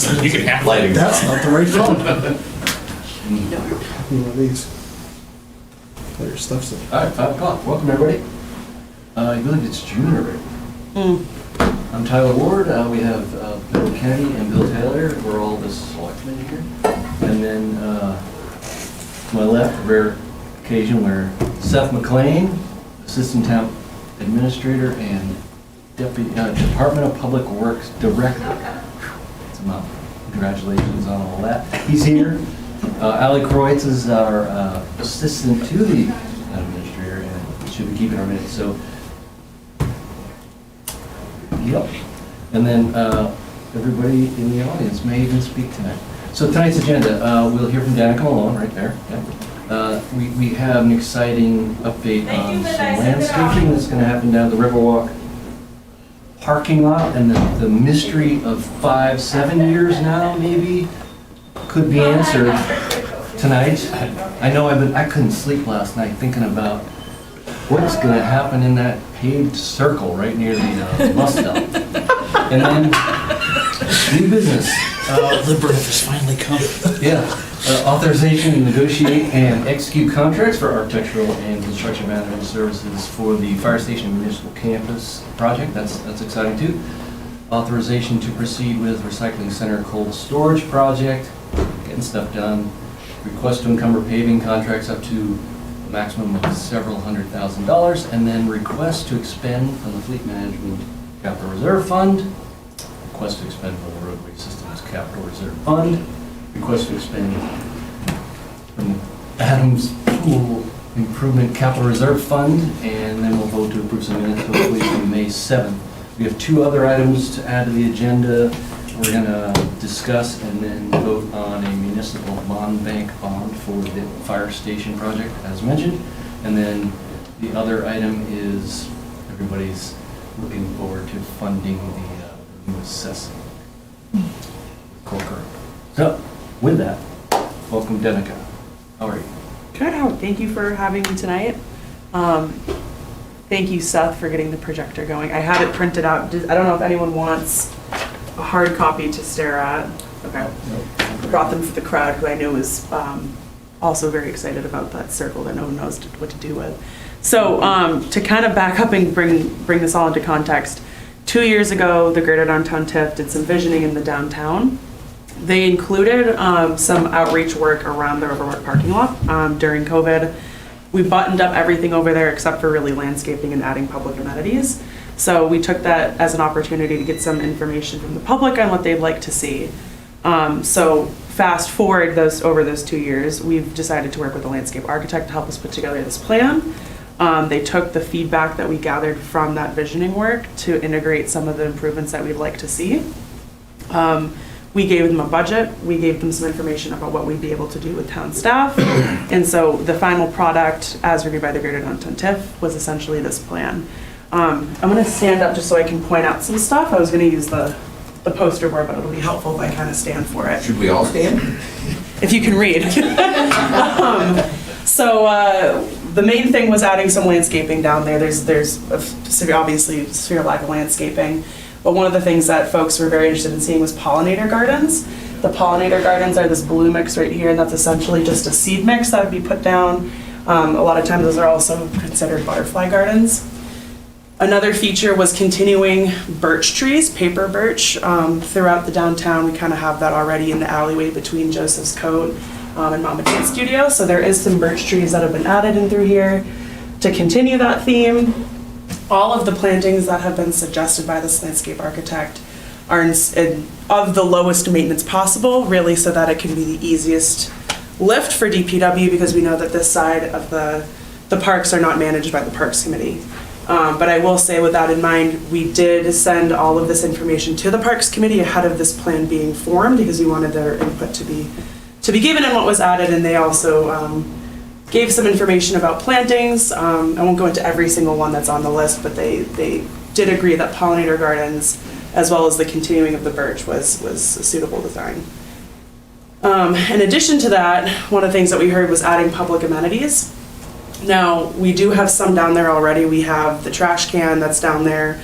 You can have Lighting. That's not the right phone. No. One of these. All your stuff's in. All right, 5 o'clock. Welcome, everybody. I believe it's June already. I'm Tyler Ward. We have Bill Kennedy and Bill Taylor. We're all the selectmen here. And then to my left, rare occasion where Seth McLean, Assistant Town Administrator and Deputy Department of Public Works Director. It's a mouthful. Congratulations on all that. He's here. Ali Kreutz is our assistant to the administrator, and should be keeping our minutes. So, yep. And then everybody in the audience may even speak tonight. So tonight's agenda, we'll hear from Danica Melone right there. Yep. We have an exciting update on some landscaping that's going to happen down the Riverwalk parking lot, and the mystery of 5-7 years now maybe could be answered tonight. I know I couldn't sleep last night thinking about what's going to happen in that paved circle right near the bus stop. And then new business. Liberative has finally come. Yeah, authorization to negotiate and execute contracts for architectural and construction management services for the fire station municipal campus project. That's exciting too. Authorization to proceed with recycling center cold storage project, getting stuff done. Request to encumber paving contracts up to a maximum of several $100,000, and then request to expend from the fleet management capital reserve fund. Request to expend from the roadway systems capital reserve fund. Request to expend from Adams Pool Improvement Capital Reserve Fund, and then we'll vote to approve some minutes hopefully on May 7th. We have 2 other items to add to the agenda. We're going to discuss and then vote on a municipal bond bank bond for the fire station project, as mentioned. And then the other item is everybody's looking forward to funding the new assessing. Corker. So, with that, welcome Danica. How are you? Good. Thank you for having me tonight. Thank you, Seth, for getting the projector going. I had it printed out. I don't know if anyone wants a hard copy to stare at. Okay. Brought them for the crowd, who I knew was also very excited about that circle that no one knows what to do with. So to kind of back up and bring this all into context, 2 years ago, the Greater Downtown TIF did some visioning in the downtown. They included some outreach work around the Riverwalk parking lot during COVID. We buttoned up everything over there except for really landscaping and adding public amenities. So we took that as an opportunity to get some information from the public on what they'd like to see. So fast forward over those 2 years, we've decided to work with a landscape architect to help us put together this plan. They took the feedback that we gathered from that visioning work to integrate some of the improvements that we'd like to see. We gave them a budget, we gave them some information about what we'd be able to do with town staff. And so the final product, as reviewed by the Greater Downtown TIF, was essentially this plan. I'm gonna stand up just so I can point out some stuff. I was gonna use the poster board, but it'll be helpful if I kind of stand for it. Should we all stand? If you can read. The main thing was adding some landscaping down there. There's obviously severe lack of landscaping. But one of the things that folks were very interested in seeing was pollinator gardens. The pollinator gardens are this blue mix right here, and that's essentially just a seed mix that would be put down. A lot of times those are also considered butterfly gardens. Another feature was continuing birch trees, paper birch, throughout the downtown. We kind of have that already in the alleyway between Joseph's Coat and Mama Jane's Studio. So there is some birch trees that have been added in through here to continue that theme. All of the plantings that have been suggested by this landscape architect are of the lowest maintenance possible, really, so that it can be the easiest lift for DPW, because we know that this side of the parks are not managed by the Parks Committee. But I will say, with that in mind, we did send all of this information to the Parks Committee ahead of this plan being formed, because we wanted their input to be given in what was added, and they also gave some information about plantings. I won't go into every single one that's on the list, but they did agree that pollinator gardens, as well as the continuing of the birch, was a suitable design. In addition to that, one of the things that we heard was adding public amenities. Now, we do have some down there already. We have the trash can that's down there.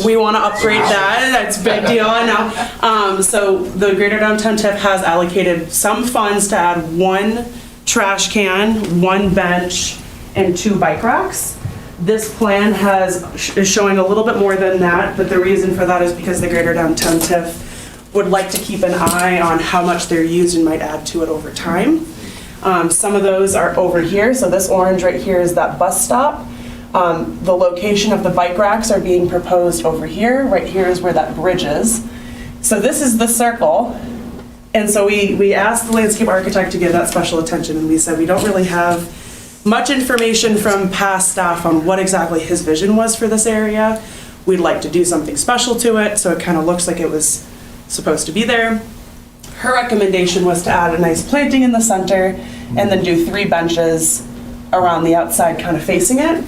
We want to upgrade that. That's a big deal, I know. So the Greater Downtown TIF has allocated some funds to add 1 trash can, 1 bench, and 2 bike racks. This plan is showing a little bit more than that, but the reason for that is because the Greater Downtown TIF would like to keep an eye on how much they're used and might add to it over time. Some of those are over here. So this orange right here is that bus stop. The location of the bike racks are being proposed over here. Right here is where that bridge is. So this is the circle. And so we asked the landscape architect to give that special attention, and we said we don't really have much information from past staff on what exactly his vision was for this area. We'd like to do something special to it, so it kind of looks like it was supposed to be there. Her recommendation was to add a nice planting in the center and then do 3 benches around the outside kind of facing it.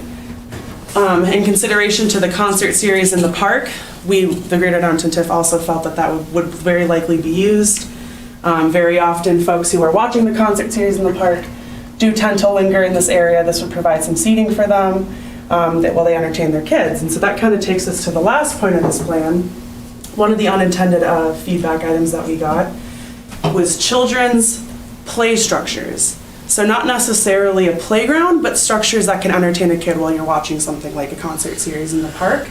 In consideration to the concert series in the park, the Greater Downtown TIF also felt that would very likely be used. Very often folks who are watching the concert series in the park do tend to linger in this area. This would provide some seating for them while they entertain their kids. And so that kind of takes us to the last point of this plan. One of the unintended feedback items that we got was children's play structures. So not necessarily a playground, but structures that can entertain a kid while you're watching something like a concert series in the park.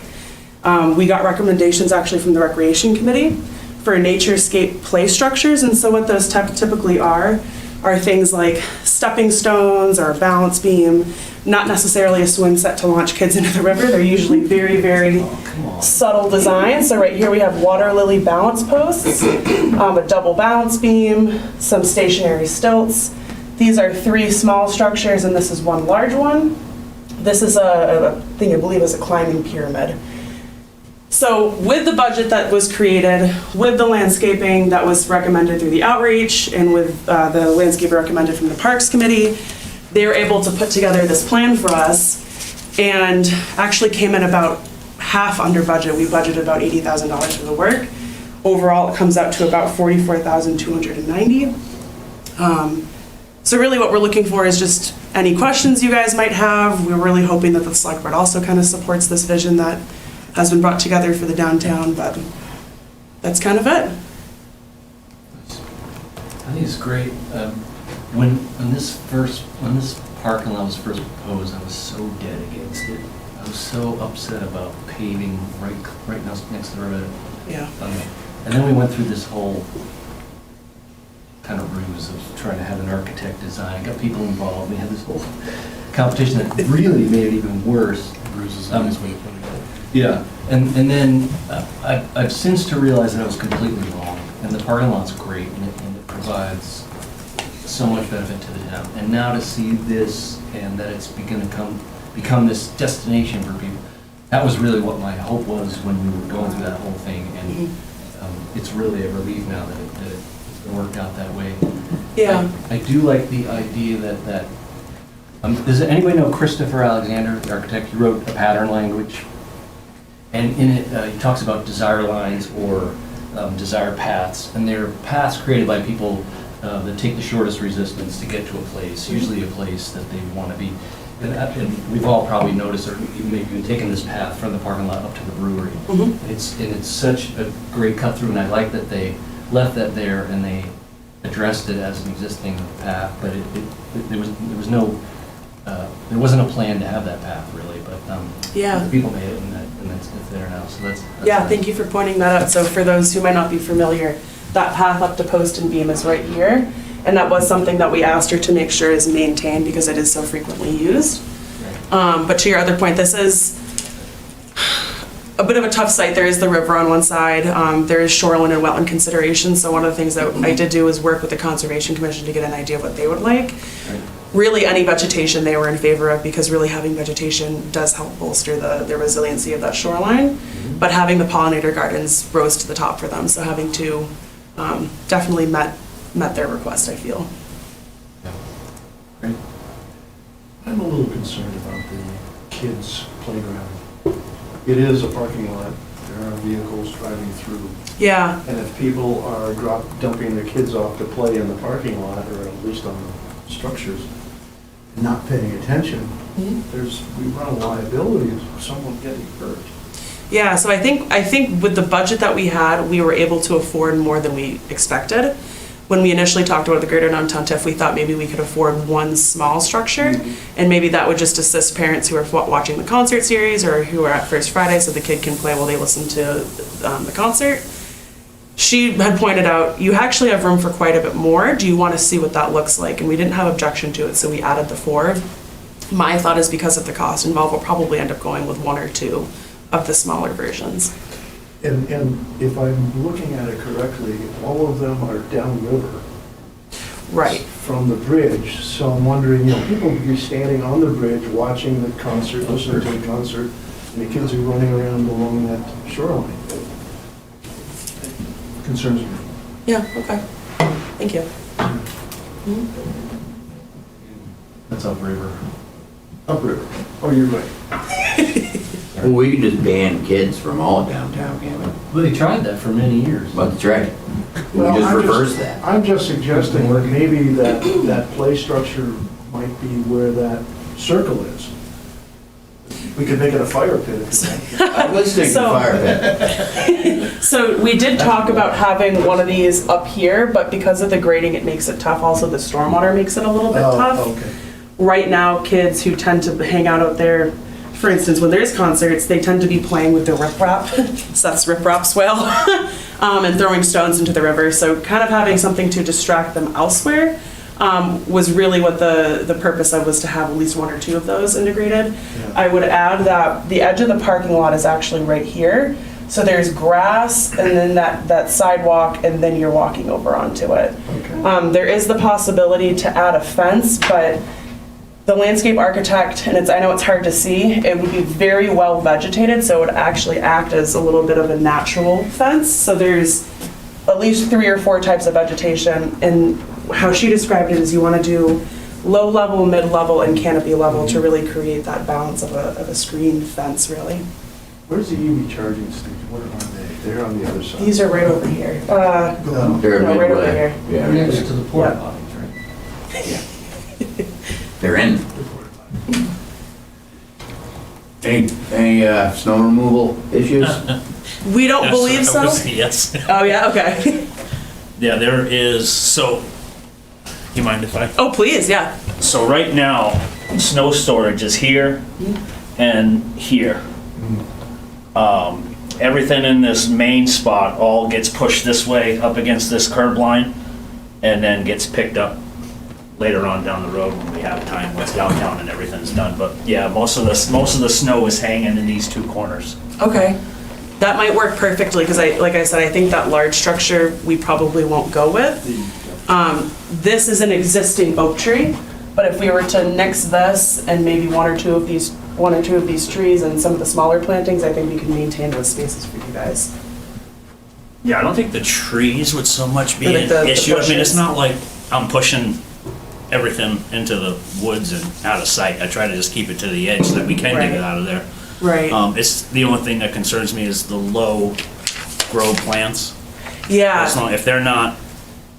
We got recommendations actually from the Recreation Committee for naturescape play structures. And so what those typically are things like stepping stones or a balance beam, not necessarily a swing set to launch kids into the river. They're usually very, very subtle designs. So right here we have water lily balance posts, a double balance beam, some stationary stilts. These are 3 small structures and this is 1 large one. This is a thing I believe is a climbing pyramid. So with the budget that was created, with the landscaping that was recommended through the outreach, and with the landscaper recommended from the Parks Committee, they were able to put together this plan for us and actually came in about half under budget. We budgeted about $80,000 for the work. Overall, it comes out to about $44,290. So really what we're looking for is just any questions you guys might have. We're really hoping that the select board also kind of supports this vision that has been brought together for the downtown, but that's kind of it. I think it's great. When this parking lot was first proposed, I was so dead against it. I was so upset about paving right now next to the road. Yeah. And then we went through this whole kind of ruse of trying to have an architect design, got people involved. We had this whole competition that really made it even worse. Ruse is a nice way to put it. Yeah, and then I've since to realize that I was completely wrong, and the parking lot's great, and it provides so much benefit to the town. And now to see this, and that it's going to become this destination for people, that was really what my hope was when we were going through that whole thing, and it's really a relief now that it's been worked out that way. Yeah. I do like the idea that does anybody know Christopher Alexander, the architect? He wrote a pattern language. And in it, he talks about desire lines or desire paths, and they're paths created by people that take the shortest resistance to get to a place, usually a place that they want to be. And we've all probably noticed, or maybe even taken this path from the parking lot up to the brewery. Mm-hmm. It's such a great cut through, and I like that they left that there and they addressed it as an existing path, but there was no. There wasn't a plan to have that path really, but yeah, the people made it, and it's there now. So that's yeah. nice. Thank you for pointing that out. So for those who might not be familiar, that path up to Post and Beam is right here, and that was something that we asked her to make sure is maintained because it is so frequently used. Right. But to your other point, this is a bit of a tough site. There is the river on one side. There is shoreline and wetland considerations. So one of the things that I did do was work with the Conservation Commission to get an idea of what they would like. Right. Really, any vegetation they were in favor of, because really having vegetation does help bolster the resiliency of that shoreline. Mm-hmm. But having the pollinator gardens rose to the top for them. So having to definitely met their request, I feel. Yeah. Great. I'm a little concerned about the kids' playground. It is a parking lot. There are vehicles driving through. Yeah. And if people are dumping their kids off to play in the parking lot, or at least on the structures, not paying attention, we run a liability of someone getting hurt. Yeah, so I think with the budget that we had, we were able to afford more than we expected. When we initially talked about the greater downtown TIF, we thought maybe we could afford one small structure, and maybe that would just assist parents who are watching the concert series or who are at First Friday, so the kid can play while they listen to the concert. She had pointed out, you actually have room for quite a bit more. Do you want to see what that looks like? And we didn't have objection to it, so we added the 4. My thought is because of the cost involved, we'll probably end up going with 1 or 2 of the smaller versions. And if I'm looking at it correctly, all of them are downriver. Right. From the bridge, so I'm wondering, people would be standing on the bridge watching the concert, listening to the concert, and the kids are running around along that shoreline. Concerns me. Yeah, okay. Thank you. That's upriver. Upriver. Oh, you're right. Well, we can just ban kids from all downtown, can't we? Well, they tried that for many years. But that's right. We Well, just I'm reverse that. I'm just suggesting that maybe that play structure might be where that circle is. We could make it a fire pit if you want. I would stick to So- fire pit. So we did talk about having one of these up here, but because of the grading, it makes it tough. Also, the stormwater makes it a little bit tough. Oh, okay. Right now, kids who tend to hang out there, for instance, when there's concerts, they tend to be playing with their riprap, Seth's riprap swale, and throwing stones into the river. So kind of having something to distract them elsewhere was really what the purpose of was, to have at least 1 or 2 of those integrated. Yeah. I would add that the edge of the parking lot is actually right here. So there's grass and then that sidewalk, and then you're walking over onto it. Okay. There is the possibility to add a fence, but the landscape architect, and I know it's hard to see, it would be very well vegetated, so it would actually act as a little bit of a natural fence. So there's at least 3 or 4 types of vegetation, and how she described it is you want to do low level, mid level, and canopy level to really create that balance of a screened fence, really. Where's the EV charging station? Where are they? They're on the other side. These are right over here. No. They're No, right over midway. here. Yeah. Next to the porta Yeah. potties, right? They're in. Any snow removal issues? We don't Yes, believe I so. was- Yes. Oh, yeah, okay. Yeah, there is, so, you mind if I? Oh, please, yeah. So right now, snow storage is here and here. Everything in this main spot all gets pushed this way up against this curb line and then gets picked up later on down the road when we have time, once downtown and everything's done. But yeah, most of the snow is hanging in these 2 corners. Okay. That might work perfectly, because like I said, I think that large structure we probably won't go with. This is an existing oak tree, but if we were to nix this and maybe one or two of these trees and some of the smaller plantings, I think we can maintain those spaces for you guys. Yeah, I don't think the trees would so much be Or like an the issue. I mean, it's bushes. not like I'm pushing everything into the woods and out of sight. I try to just keep it to the edge so that we can Right. get it out of there. Right. It's, the only thing that concerns me is the low grow plants. Yeah. As long, if they're not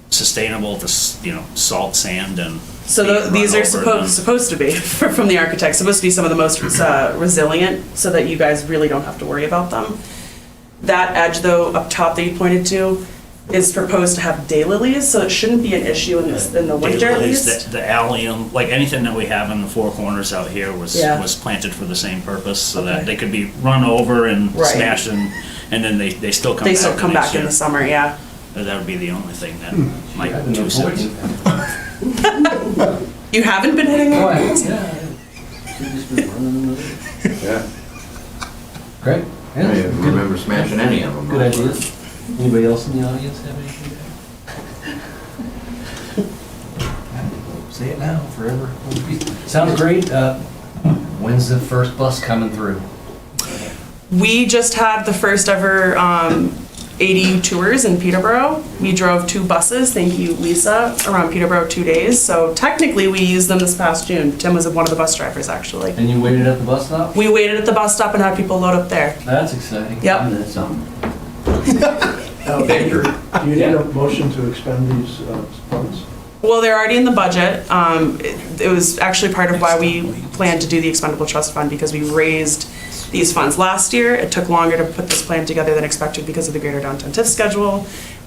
sustainable to, salt, sand, and. So being these run are over, then- supposed to be, from the architect, supposed to be some of the most resilient, so that you guys really don't have to worry about them. That edge, though, up top that you pointed to, is proposed to have daylilies, so it shouldn't be an issue in the winter at Daylilies, least. The allium, like anything that we have in the 4 corners out here was Yeah. planted for the same purpose, so Okay. that they could be run over and Right. smashed, and then they still come back. They still come next back in year. the summer, yeah. That would be the only thing that I've might been 2 cents. avoiding that. You haven't been hitting Oh, them? yeah. Should've just been running with it. Yeah. Great. I don't remember smashing any of them. Good ideas. Anybody else in the audience have anything to add? Say it now, forever. Sounds great. When's the first bus coming through? We just had the first ever ADU tours in Peterborough. We drove 2 buses, thank you Lisa, around Peterborough 2 days. So technically we used them this past June. Tim was one of the bus drivers actually. And you waited at the bus stop? We waited at the bus stop and had people load up there. That's exciting. Yep. That's something. Do you need a motion to expend these funds? Well, they're already in the budget. It was actually part of why we planned to do the expendable trust fund, because we raised these funds last year. It took longer to put this plan together than expected because of the greater downtown TIF schedule.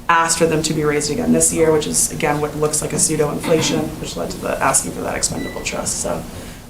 Asked for them to be raised again this year, which is, again, what looks like a pseudo-inflation, which led to the asking for that expendable trust. So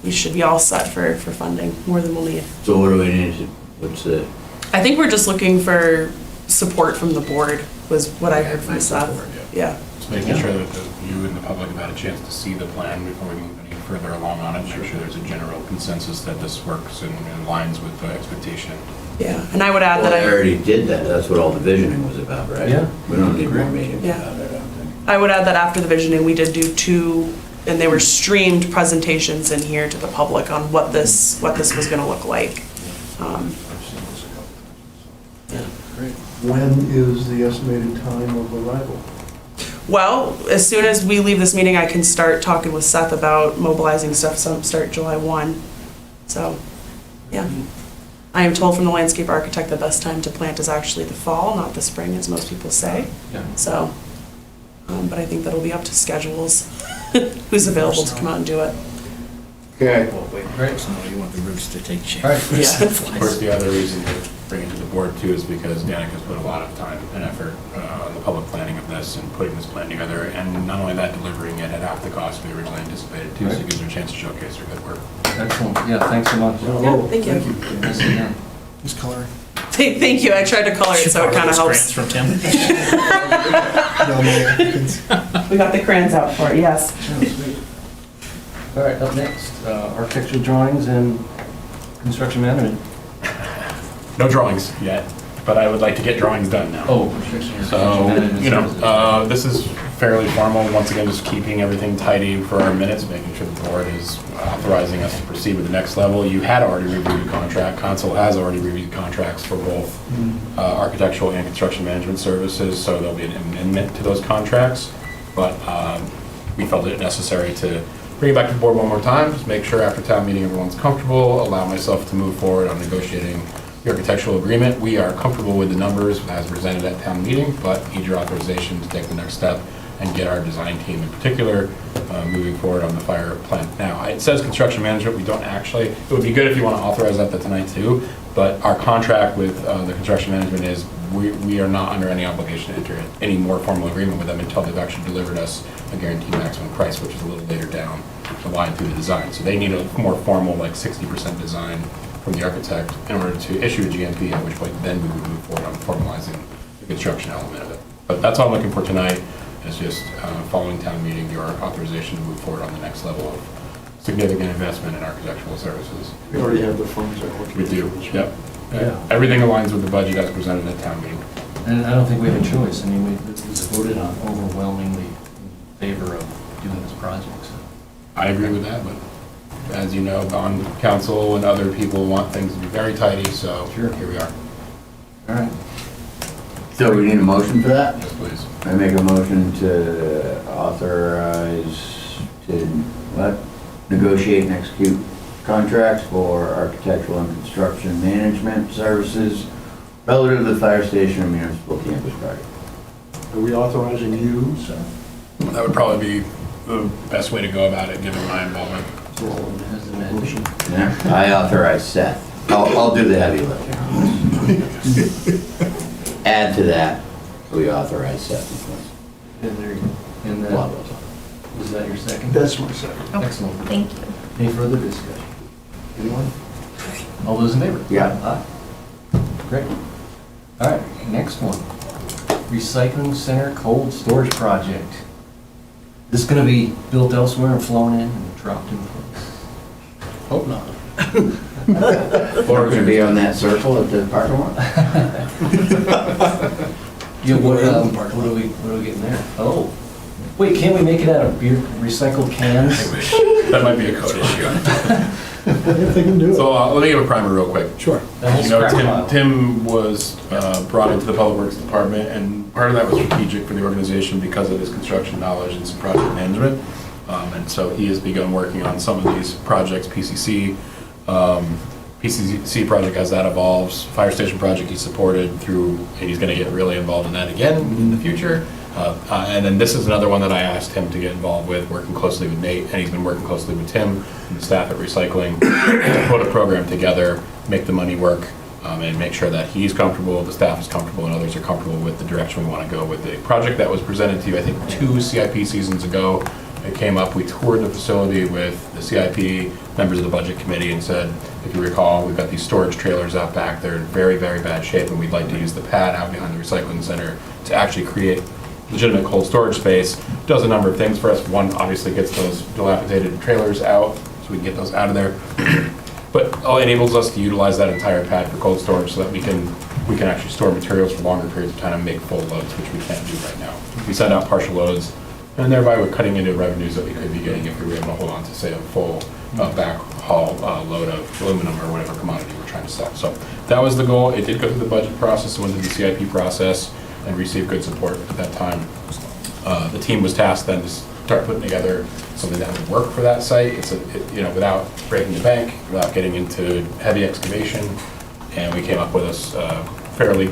we should be all set for funding, more than we'll need. So what do we need to, what's the, I think we're just looking for support from the board, was what I heard from Seth. Yeah. Just making sure that you and the public have had a chance to see the plan before we move any further along on it. Make sure there's a general consensus that this works and aligns with the expectation. Yeah, and I would add well, that I already did that. That's what all the visioning was about, right? Yeah. We don't need more meetings Yeah. about it, I don't think. I would add that after the visioning, we did do 2, and they were streamed presentations in here to the public on what this was going to look like. When is the estimated time of arrival? Well, as soon as we leave this meeting, I can start talking with Seth about mobilizing stuff, so start July 1. So, yeah. I am told from the landscape architect the best time to plant is actually the fall, not the spring, as most people say. Yeah. So, but I think that'll be up to schedules, who's available to come out and do it. Okay. Great. So you want the roots to take shape. All right. Yeah. Of course, the other reason to bring it to the board too is because Danica's put a lot of time and effort on the public planning of this and putting this plan together. And not only that, delivering it at half the cost we originally anticipated too, so it gives her a chance to showcase her good work. Excellent. Yeah, thanks so much. Yeah, thank you. Nice to meet you. Who's coloring? Thank you. I tried to color it so it kind of helps. Grants from Tim? No, Mayor. We got the crayons out for it, yes. All right, up next, architectural drawings and construction management. No drawings yet, but I would like to get drawings done now. Oh, construction So, management you services. know, this is fairly formal. Once again, just keeping everything tidy for our minutes, making sure the board is authorizing us to proceed with the next level. You had already reviewed the contract. Council has already reviewed contracts for both architectural and construction management services, so there'll be an amendment to those contracts. But we felt it necessary to bring it back to the board one more time, just make sure after town meeting everyone's comfortable, allow myself to move forward on negotiating the architectural agreement. We are comfortable with the numbers as presented at town meeting, but need your authorization to take the next step and get our design team in particular moving forward on the fire plant. Now, it says construction management, we don't actually, it would be good if you want to authorize that tonight too, but our contract with the construction management is we are not under any obligation to enter any more formal agreement with them until they've actually delivered us a guaranteed maximum price, which is a little later down the line through the design. So they need a more formal, like 60% design from the architect in order to issue a GMP, at which point then we would move forward on formalizing the construction element of it. But that's all I'm looking for tonight, is just following town meeting, your authorization to move forward on the next level of significant investment in architectural services. We already have the funds allocated. We do, yep. Yeah. Everything aligns with the budget as presented at town meeting. And I don't think we have a choice. I mean, it was voted on overwhelmingly in favor of doing this project, so. I agree with that, but as you know, bond council and other people want things to be very tidy, so Sure. here we are. All right. So we need a motion for that? Yes, please. I make a motion to authorize to, what? Negotiate and execute contracts for architectural and construction management services relative to the fire station and municipal campus project. Are we authorizing you, so? That would probably be the best way to go about it, given my involvement. Has the motion. Yeah, I authorize Seth. I'll do the heavy lifting on this. Add to that, we authorize Seth. And there you go. And Blah, blah, then, blah. is that your second? That's my second. Excellent. Thank you. Any further discussion? Anyone? All those in favor? Yeah. Aye. Great. All right, next one. Recycling Center Cold Storage Project. This gonna be built elsewhere and flown in and dropped in place? Hope not. Or it could be on that circle at the parking lot. Yeah, what are we getting there? Oh, wait, can't we make it out of beer, recycled cans? I wish. That might be a code issue. If they can do it. So let me give a primer real quick. Sure. That whole You know, scrap pile. Tim was brought into the Public Works Department, and part of that was strategic for the organization because of his construction knowledge and some project management. And so he has begun working on some of these projects, PCC project as that evolves, fire station project he supported through, and he's gonna get really involved in that again in the future. And then this is another one that I asked him to get involved with, working closely with Nate, and he's been working closely with Tim and the staff at Recycling to put a program together, make the money work, and make sure that he's comfortable, the staff is comfortable, and others are comfortable with the direction we want to go with the project that was presented to you, I think, 2 CIP seasons ago. It came up, we toured the facility with the CIP, members of the budget committee, and said, if you recall, we've got these storage trailers out back, they're in very, very bad shape, and we'd like to use the pad out behind the recycling center to actually create legitimate cold storage space. Does a number of things for us. One, obviously gets those dilapidated trailers out, so we can get those out of there. But enables us to utilize that entire pad for cold storage so that we can actually store materials for longer periods of time and make full loads, which we can't do right now. We send out partial loads, and thereby we're cutting into revenues that we could be getting if we were able to hold on to, say, a full backhaul load of aluminum or whatever commodity we're trying to sell. So that was the goal. It did go through the budget process and went through the CIP process and received good support at that time. The team was tasked then to start putting together something that would work for that site. It's without breaking the bank, without getting into heavy excavation, and we came up with this fairly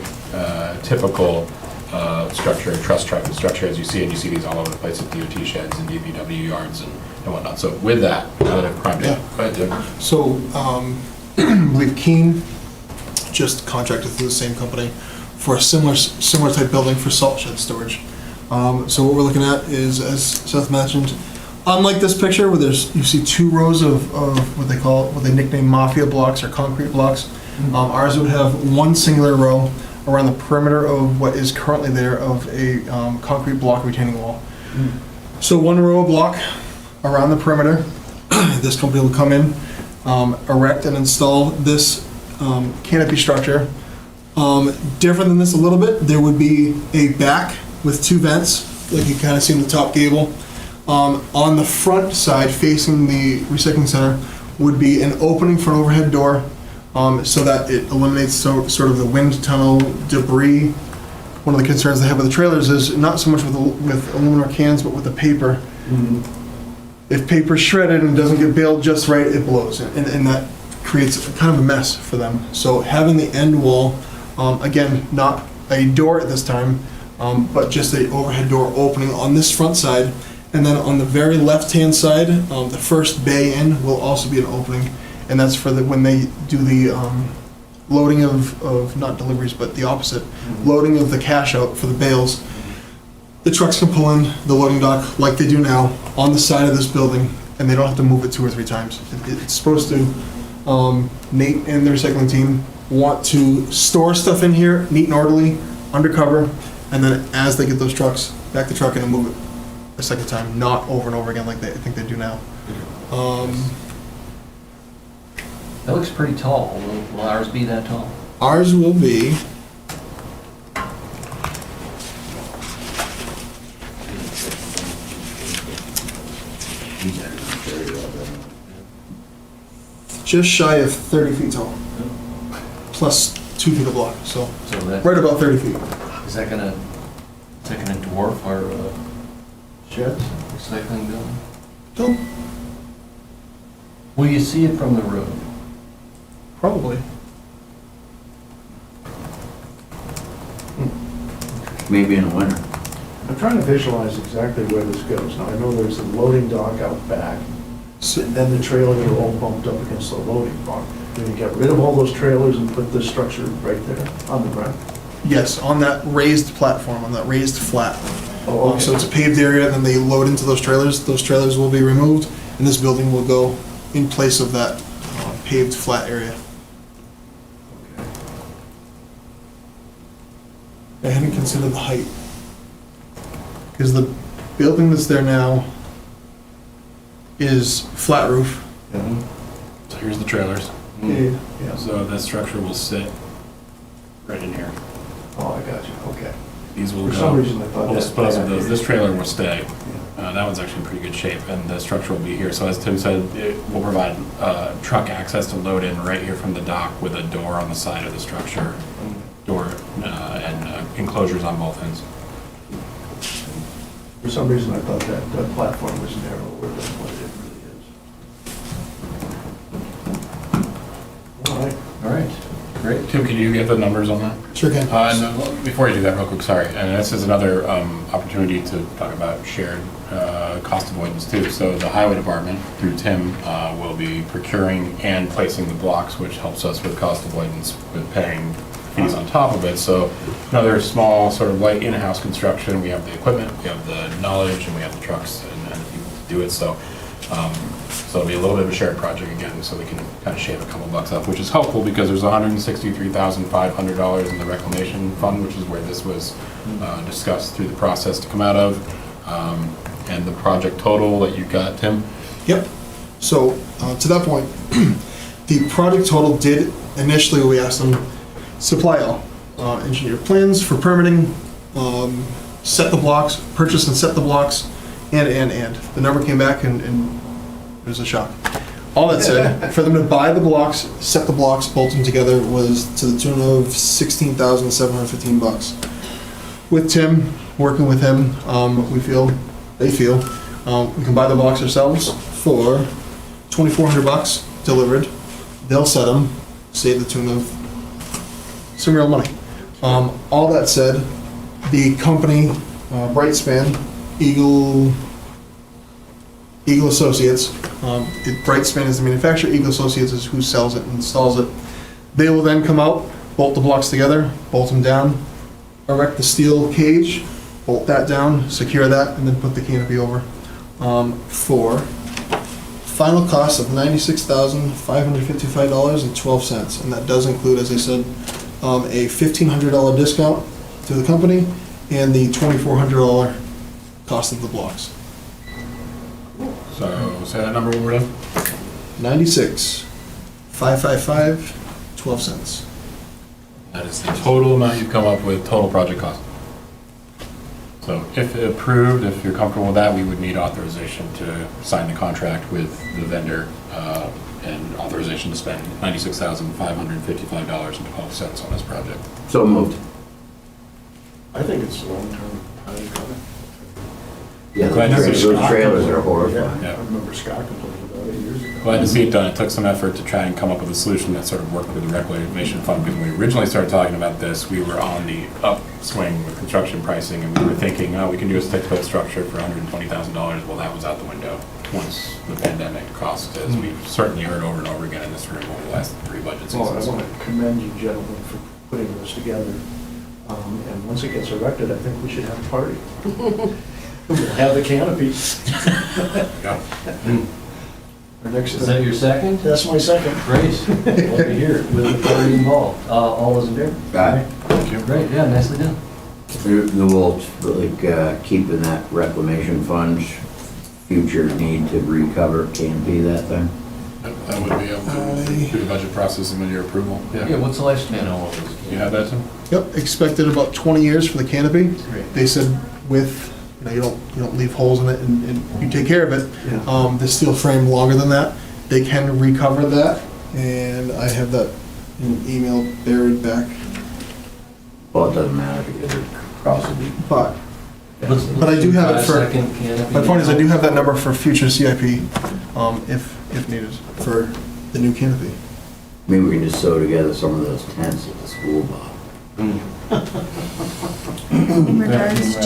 typical structure, truss truck structure, as you see, and you see these all over the place at DOT sheds and DPW yards and whatnot. So with that, now that I've primed it, go ahead, Tim. So, I believe Keene just contracted through the same company for a similar type building for salt shed storage. So what we're looking at is, as Seth mentioned, unlike this picture where you see 2 rows of what they nickname mafia blocks or concrete blocks, ours would have 1 singular row around the perimeter of what is currently there of a concrete block retaining wall. So 1 row of block around the perimeter. This company will come in, erect and install this canopy structure. Different than this a little bit, there would be a back with 2 vents, like you kind of see in the top gable. On the front side, facing the recycling center, would be an opening for an overhead door, so that it eliminates sort of the wind tunnel debris. One of the concerns they have with the trailers is not so much with aluminum cans, but with the paper. If paper's shredded and doesn't get baled just right, it blows, and that creates kind of a mess for them. So having the end wall, again, not a door at this time, but just a overhead door opening on this front side, and then on the very left-hand side, the first bay in will also be an opening, and that's for when they do the loading of not deliveries, but the opposite, loading of the cash out for the bales. The trucks can pull in the loading dock like they do now on the side of this building, and they don't have to move it 2 or 3 times. It's supposed to, Nate and the recycling team want to store stuff in here, neat and orderly, undercover, and then as they get those trucks, back the truck in and move it a second time, not over and over again like I think they do now. That looks pretty tall. Will ours be that tall? Ours will be, just shy of 30 feet tall, plus 2 feet of block, so So that, right about 30 feet. is that gonna dwarf our Sheds? recycling building? No, Will you see it from the road? probably. Maybe in the winter. I'm trying to visualize exactly where this goes. Now, I know there's a loading dock out back, and then the trailers are all bumped up against the loading dock. Then you get rid of all those trailers and put this structure right there on the ground. Yes, on that raised platform, on that raised flat. Oh, okay. So it's a paved area, then they load into those trailers. Those trailers will be removed, and this building will go in place of that paved flat area. I hadn't considered the height. Because the building that's there now is flat roof. Yeah. So here's the trailers. Yeah. So that structure will sit right in here. Oh, I got you, okay. These will For go. some reason, I thought We'll that. dispose of those. This trailer will stay. That one's actually in pretty good shape, and the structure will be here. So as Tim said, it will provide truck access to load in right here from the dock with a door on the side of the structure, door and enclosures on both ends. For some reason, I thought that platform was narrower than what it really is. All right. All right, Great. Tim, can you get the numbers on that? Sure can. Before you do that, real quick, sorry, and this is another opportunity to talk about shared cost avoidance too. So the highway department, through Tim, will be procuring and placing the blocks, which helps us with cost avoidance with paying fees on top of it. So another small sort of light in-house construction. We have the equipment, we have the knowledge, and we have the trucks and the people to do it. So it'll be a little bit of a shared project again, so we can kind of shave a couple bucks off, which is helpful because there's $163,500 in the reclamation fund, which is where this was discussed through the process to come out of. And the project total that you got, Tim? Yep. So, to that point, the project total did, initially we asked them, supply all engineered plans for permitting, set the blocks, purchase and set the blocks, and. The number came back and it was a shock. All that said, for them to buy the blocks, set the blocks, bolt them together was to the tune of $16,715. With Tim, working with him, they feel, we can buy the blocks ourselves for $2,400 delivered. They'll set them, save the tune of some real money. All that said, the company, Brightspan, Eagle Associates, Brightspan is the manufacturer, Eagle Associates is who sells it and installs it. They will then come out, bolt the blocks together, bolt them down, erect the steel cage, bolt that down, secure that, and then put the canopy over. For final cost of $96,555.12, and that does include, as I said, a $1,500 discount to the company and the $2,400 cost of the blocks. So say that number one more time. $96,555.12. That is the total amount you've come up with, total project cost. So if approved, if you're comfortable with that, we would need authorization to sign the contract with the vendor and authorization to spend $96,555.12 on this project. So moved. I think it's a long-term time coming. Yeah, Glad to see those trailers are horrifying. I remember Scott complaining about it years ago. Glad to see it done. It took some effort to try and come up with a solution that sort of worked with the reclamation fund, because when we originally started talking about this, we were on the upswing with construction pricing, and we were thinking, oh, we can do a stick-built structure for $120,000. Well, that was out the window once the pandemic cost, as we've certainly heard over and over again in this room over the last 3 budget Well, I seasons. want to commend you gentlemen for putting this together. And once it gets erected, I think we should have a party. We'll have the canopy. Yeah. Our next, Is that your second? that's my second. Great. Love to hear it. With the party involved. All those in favor? Aye. Thank you. Great, yeah, nicely done. We'll, keep in that reclamation fund, future need to recover canopy that thing. That would be able to do the budget process and with your approval. Yeah, what's the lifespan on all those? You have that, Tim? Yep, expected about 20 years for the canopy. Great. They said with, you don't leave holes in it and you take care of it. Yeah. The steel frame longer than that, they can recover that, and I have that in an email buried back. Well, it doesn't matter because it crosses the. But I do have it for, Second canopy. my point is I do have that number for future CIP, if needed, for the new canopy. Maybe we can just sew together some of those tents at the school, Bob. In regards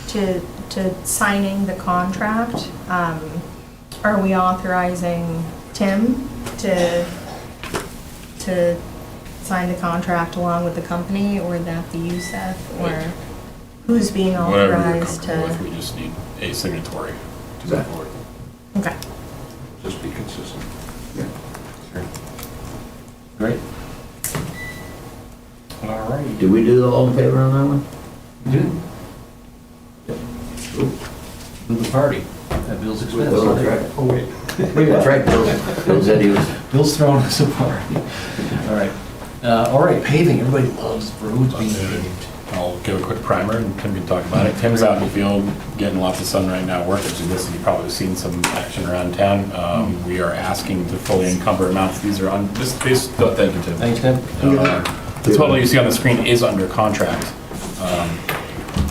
to signing the contract, are we authorizing Tim to sign the contract along with the company, or that the USEF, or who's being Whatever you're authorized comfortable with, to? we just need a signatory to move Exactly. forward. Okay. Just be consistent. Great. All right. Did we do the all in favor on that one? Good. With the party at Bill's expense. Oh, that's right. Oh, wait. That's right, Bill said he was. Bill's throwing us a party. All right, paving. Everybody loves roads being paved. I'll give a quick primer and Tim can talk about it. Tim's out in the field getting lots of sun right now working through this, and you've probably seen some action around town. We are asking to fully encumber amounts. These are on, thank you, Tim. Thanks, Tim. The total you see on the screen is under contract,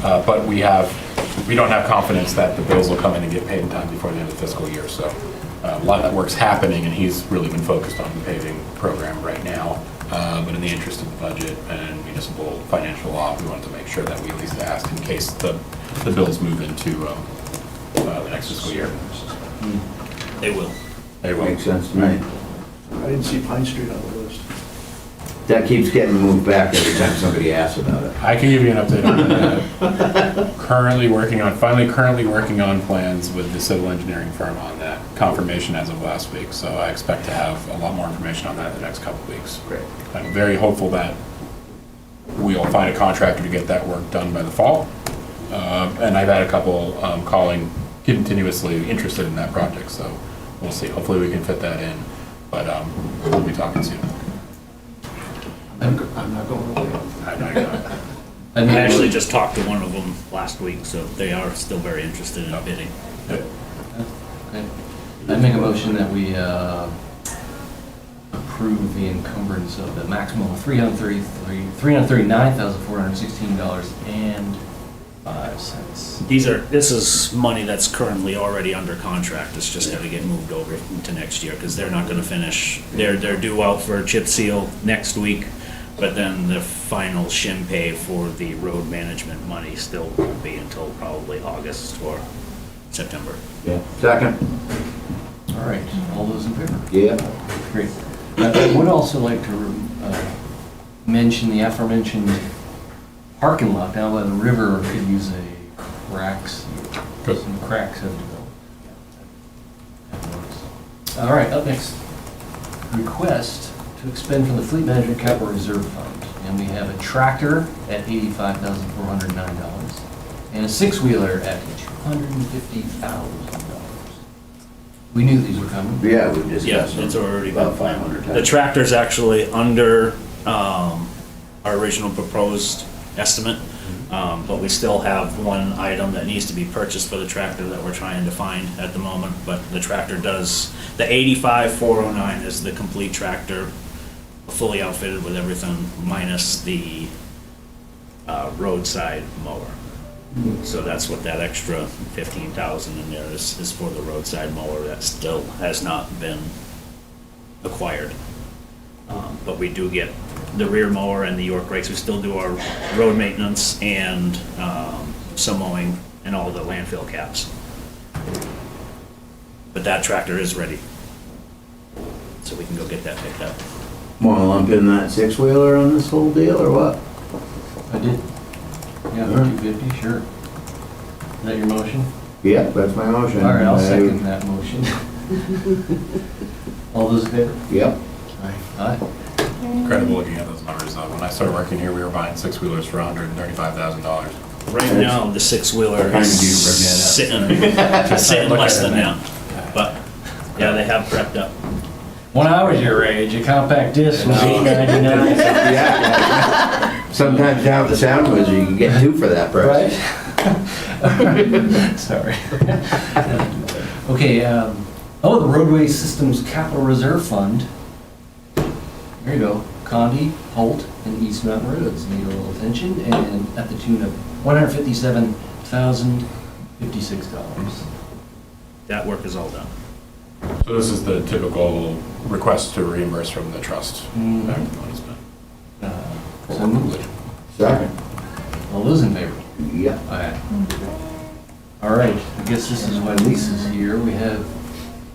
but we don't have confidence that the bills will come in and get paid in time before the end of the fiscal year. So a lot of that work's happening, and he's really been focused on the paving program right now. but in the interest of the budget and municipal financial law, we wanted to make sure that we at least asked in case the bills move into the next fiscal year. They will. They will. Makes sense to me. I didn't see Pine Street on the list. That keeps getting moved back every time somebody asks about it. I can give you an update on that. Currently working on plans with the civil engineering firm on that. Confirmation as of last week, so I expect to have a lot more information on that in the next couple of weeks. Great. I'm very hopeful that we'll find a contractor to get that work done by the fall. And I've had a couple calling continuously interested in that project, so we'll see. Hopefully we can fit that in, but we'll be talking soon. I'm not going away. I know you're not. I actually just talked to one of them last week, so they are still very interested in bidding. Okay. I'd make a motion that we approve the encumbrance of the maximum of $339,416.05. This is money that's currently already under contract. It's just gonna get moved over into next year, because they're not gonna finish. They're due out for a chip seal next week, but then the final shim pay for the road management money still won't be until probably August or September. Yeah. Second? All right, all those in favor? Yeah. Great. I would also like to mention the aforementioned parking lot down by the river could use a crack seal. Good. Some cracks have developed. All right, up next, request to expend from the Fleet Management Capital Reserve Fund. And we have a tractor at $85,409 and a six-wheeler at $250,000. We knew these were coming. Yeah, we Yeah, discussed it's them already about been 500 The times. tractor's actually under our original proposed estimate, but we still have one item that needs to be purchased for the tractor that we're trying to find at the moment. But the tractor does, the 85,409 is the complete tractor, fully outfitted with everything minus the roadside mower. So that's what that extra 15,000 in there is for the roadside mower that still has not been acquired. But we do get the rear mower and the York rakes. We still do our road maintenance and some mowing and all the landfill caps. But that tractor is ready. So we can go get that picked up. Want to lump in that six-wheeler on this whole deal, or what? I did. Yeah, All right. 250, sure. Is that your motion? Yeah, that's my motion. All right, I'll second that motion. All those in favor? Yep. Aye. Incredible looking at those numbers. When I started working here, we were buying six-wheelers for $135,000. Right now, the six-wheeler Kind of is do sitting less than that. But, yeah, they have prepped up. When I was your age, a compact disc was $8.99. Yeah. Sometimes down at the sound wizard, you can get two for that price. Right? Sorry. Okay, the Roadway Systems Capital Reserve Fund. There you go. Condy, Holt, and East Mountain Roads need a little attention, and at the tune of $157,056. That work is all done. So this is the typical request to reimburse from the trust. Mhm. Back to the money's been. So moved. Second? All those in favor? Yep. Aye. All right, I guess this is why Lisa's here. We have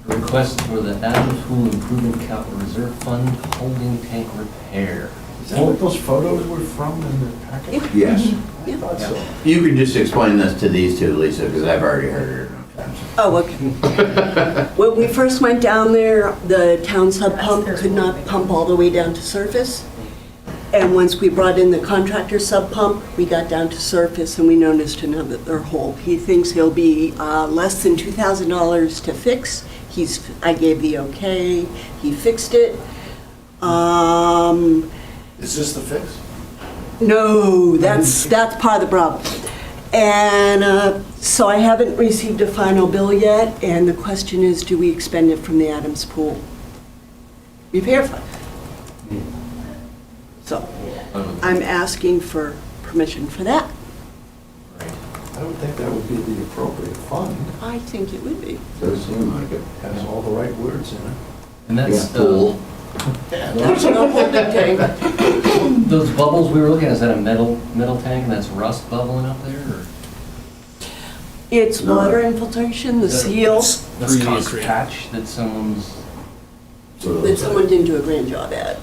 a request for the Adams Pool Improvement Capital Reserve Fund holding tank repair. Is that what those photos were from in the packet? Yes. I thought so. You can just explain this to these two, Lisa, because I've already heard it enough times. Oh, okay. When we first went down there, the town sub pump could not pump all the way down to surface. And once we brought in the contractor sub pump, we got down to surface and we noticed another hole. He thinks he'll be less than $2,000 to fix. I gave the okay, he fixed it. Is this the fix? No, that's part of the problem. And so I haven't received a final bill yet, and the question is, do we expend it from the Adams Pool repair fund? So I'm asking for permission for that. I would think that would be the appropriate fund. I think it would be. Does seem like it. Has all the right words in it. And that's, Yeah, pool. There's no holding tank. Those bubbles we were looking at, is that a metal tank and that's rust bubbling up there, or? It's water infiltration, the seal, That's Previous concrete. patch that someone's. that someone didn't do a great job at.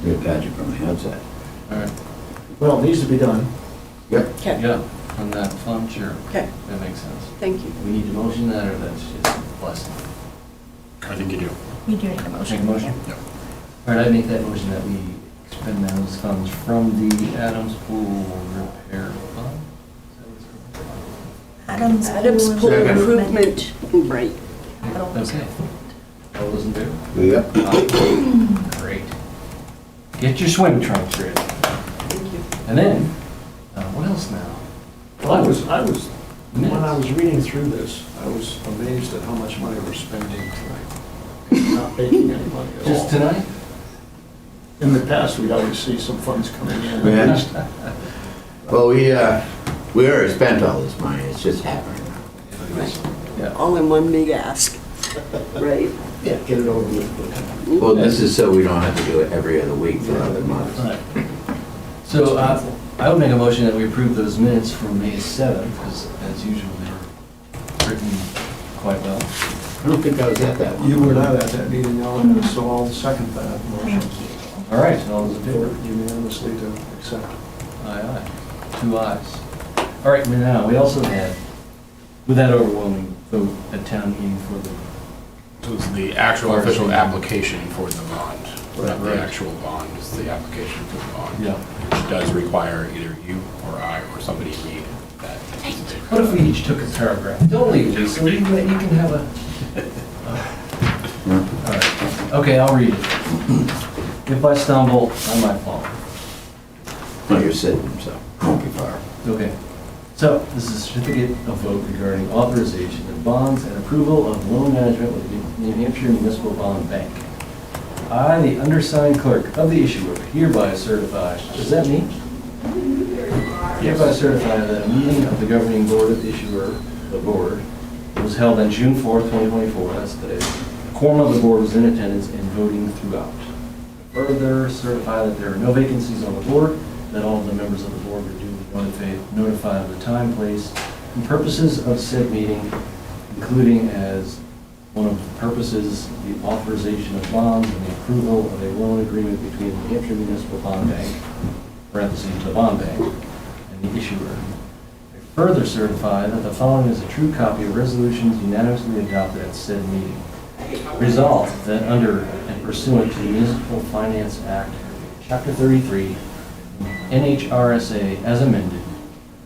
Good patch it from the outside. All right, Well, it needs to be done. Yep. Okay, yeah, on that fund, sure, okay, that makes sense. thank you. We need to motion that, or that's just a blessing? I think you do. We do need a Make a motion. motion? Yep. All right, I make that motion that we expend those funds from the Adams Pool Repair Fund. Adams Adams Pool Improvement, right. Okay. All those in favor? Yep. Great. Get your swim trunks ready. Thank you. And then, what else now? Well, when I was reading through this, I was amazed at how much money we're spending tonight. Not making any money at all. Just tonight? In the past, we'd always see some funds coming in. Yeah. Well, we already spent all this money, it's just happening. Yeah. All in one big ask, right? Yeah, get it over with. Well, this is so we don't have to do it every other week for other months. Right. So, I would make a motion that we approve those minutes from May 7th, because as usual, they were written quite well. I don't think I was at that one. You were not at that meeting, Ellen, so I'll second that motion. All right, all those in favor? Unanimously to accept. Aye, aye. 2 ayes. All right, now, we also had, with that overwhelming vote at town meeting for the, So it's the actual official application for the bond, not Right. the actual bond, it's the application for the bond. yeah. Which does require either you or I or somebody read that. What if we each took a paragraph? Don't leave, Lisa, you can have a... All right, okay, I'll read it. If I stumble, not my fault. No, you're sitting, so won't be far. Okay. So, this is a certificate of vote regarding authorization of bonds and approval of loan management with the New Hampshire Municipal Bond Bank. I, the undersigned clerk of the issuer, hereby certify, is that me? Hereby certify that a meeting of the governing board of the issuer, the board, was held on June 4th, 2024, that's today. The quorum of the board was in attendance and voting throughout. Further certify that there are no vacancies on the board, that all of the members of the board were duly notified of the time, place, and purposes of said meeting, including as one of the purposes, the authorization of bonds and the approval of a loan agreement between the New Hampshire Municipal Bond Bank, parentheses, the bond bank, and the issuer. I further certify that the following is a true copy of resolutions unanimously adopted at said meeting. Resolved that under and pursuant to the Municipal Finance Act, Chapter 33, NHRSA as amended,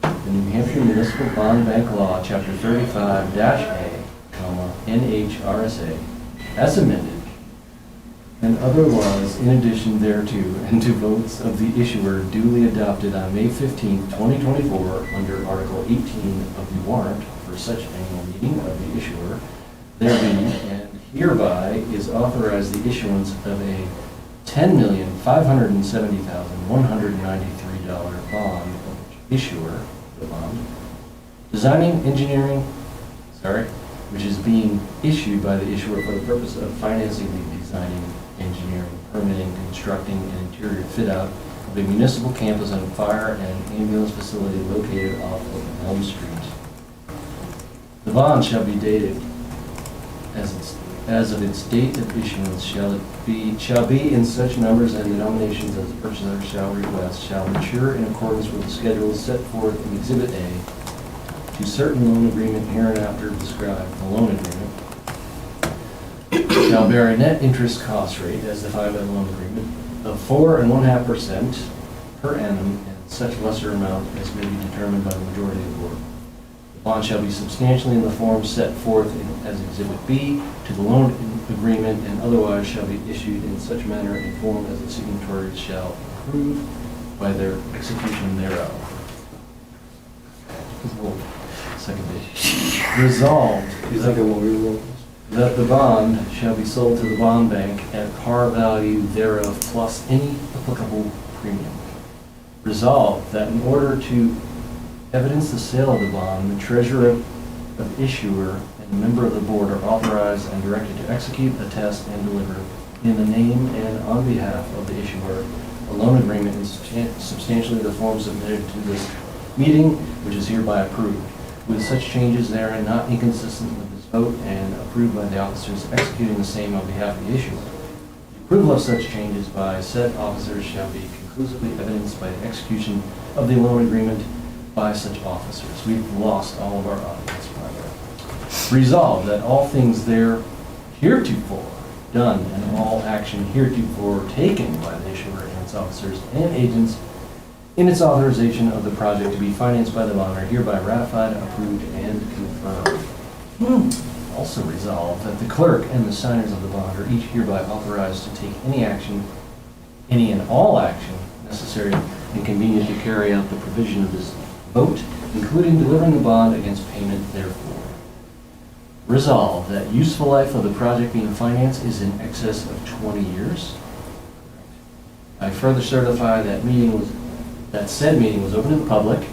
the New Hampshire Municipal Bond Bank Law, Chapter 35-A, NHRSA as amended, and other laws in addition thereto, and to votes of the issuer duly adopted on May 15, 2024, under Article 18 of the warrant for such annual meeting of the issuer, there be and hereby is authorized the issuance of a $10,570,193 bond of which issuer, the bond, which is being issued by the issuer for the purpose of financing the designing, engineering, permitting, constructing, and interior fit-out of a municipal campus and fire and ambulance facility located off of Elm Street. The bond shall be dated as of its date of issuance shall be in such numbers and denominations as the purchaser shall request, shall mature in accordance with the schedules set forth in Exhibit A to certain loan agreement hereinafter described. The loan agreement shall bear a net interest cost rate as defined by the loan agreement of 4.5% per annum and such lesser amount as may be determined by the majority of the board. The bond shall be substantially in the form set forth as Exhibit B to the loan agreement and otherwise shall be issued in such manner and form as the signatories shall approve by their execution thereof. Second page. Resolved that the bond shall be sold to the bond bank at par value thereof plus any applicable premium. Resolved that in order to evidence the sale of the bond, the treasurer of issuer and a member of the board are authorized and directed to execute, attest, and deliver in the name and on behalf of the issuer a loan agreement in substantially the form submitted to this meeting, which is hereby approved, with such changes therein not inconsistent with this vote and approved by the officers executing the same on behalf of the issuer. The approval of such changes by said officers shall be conclusively evidenced by the execution of the loan agreement by such officers. We've lost all of our audience, by the way. Resolved that all things there heretofore done and all action heretofore taken by the issuer and its officers and agents in its authorization of the project to be financed by the bond are hereby ratified, approved, and confirmed. Also resolved that the clerk and the signers of the bond are each hereby authorized to take any action, any and all action necessary and convenient to carry out the provision of this vote, including delivering the bond against payment therefore. Resolved that useful life of the project being financed is in excess of 20 years. I further certify that said meeting was open to the public.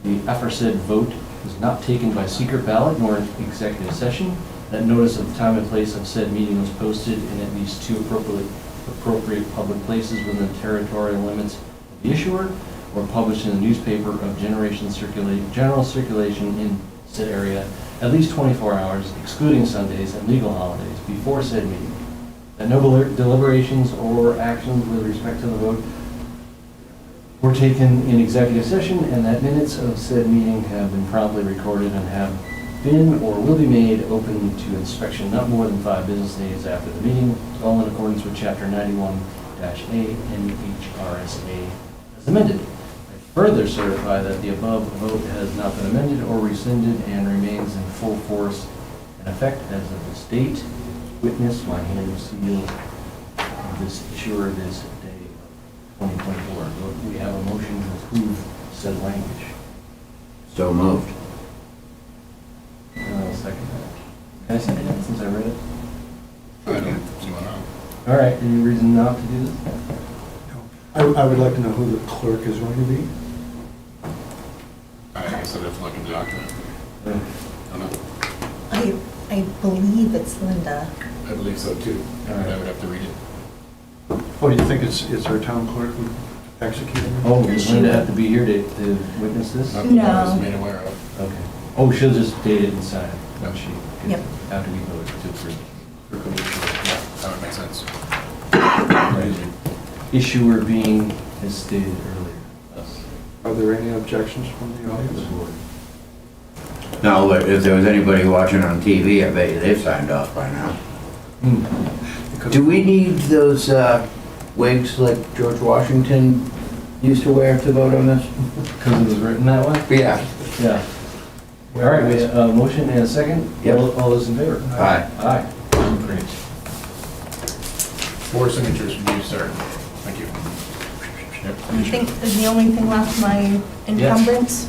The aforesaid vote was not taken by secret ballot nor an executive session. That notice of time and place of said meeting was posted in at least 2 appropriate public places within the territorial limits of the issuer, or published in the newspaper of general circulation in said area at least 24 hours, excluding Sundays and legal holidays, before said meeting. That no deliberations or actions with respect to the vote were taken in executive session, and that minutes of said meeting have been promptly recorded and have been or will be made open to inspection not more than 5 business days after the meeting, all in accordance with Chapter 91-A NHRSA as amended. I further certify that the above vote has not been amended or rescinded and remains in full force and effect as of this date. Witness my hand seal of this issuer this day of 2024. We have a motion to approve said language. So moved. I'll second that. Can I second that since I read it? I don't see why not. All right, any reason not to do this? I would like to know who the clerk is going to be. I guess I'd have to look at the document. I don't know. I believe it's Linda. I believe so too. I would have to read it. Oh, you think it's our town clerk who executed it? Oh, does Linda have to be here to witness this? Not that I was No. made aware of. Okay. Oh, she'll just date it and sign it, Yep. won't she? Yep. After we vote to approve. Yeah, that would make sense. Right. Issuer being, as stated earlier, us. Are there any objections from the The audience? board. Now, if there was anybody watching on TV, I bet you they've signed off by now. Do we need those wigs like George Washington used to wear to vote on this? Because it was written that way? Yeah. Yeah. All right, we have a motion and a second. Yep. All those in favor? Aye. Aye. Great. 4 signatures from you, sir. Thank you. I think is the only thing left, my encumbrance.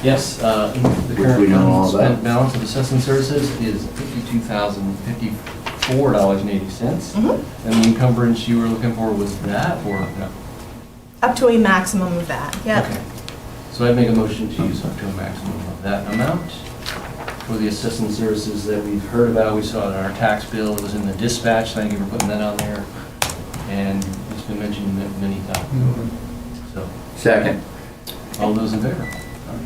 Yes, the Which we current know all about. unspent balance of assessment services is $52,054.80. And the encumbrance you were looking for was that, or no? Up to a maximum of that, yep. Okay. So I'd make a motion to use up to a maximum of that amount for the assessment services that we've heard about. We saw it on our tax bill, it was in the dispatch, thank you for putting that on there. And it's been mentioned many times. So, Second. all those in favor?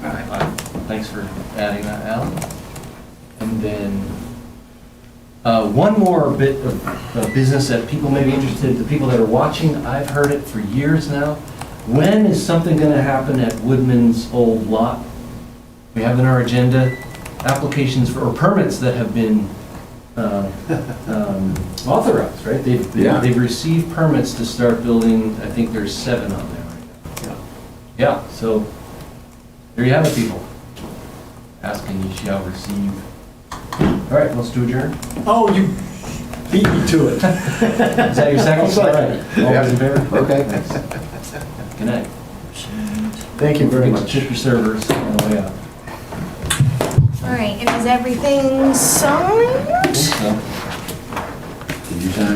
Aye. Thanks for adding that, Alan. And then, one more bit of business that people may be interested, the people that are watching, I've heard it for years now. When is something gonna happen at Woodman's old lot? We have in our agenda applications for, or permits that have been authorized, right? Yeah. They've received permits to start building, I think there's 7 on there right now. Yeah, so there you have it, people. Ask and ye shall receive. All right, let's do adjourn. Oh, you beat me to it. Is that your second? All right. All those in favor? Okay. Good night. Thank you very Get to much. Tip your servers on the way out. All right, and is everything signed? So- Did you sign?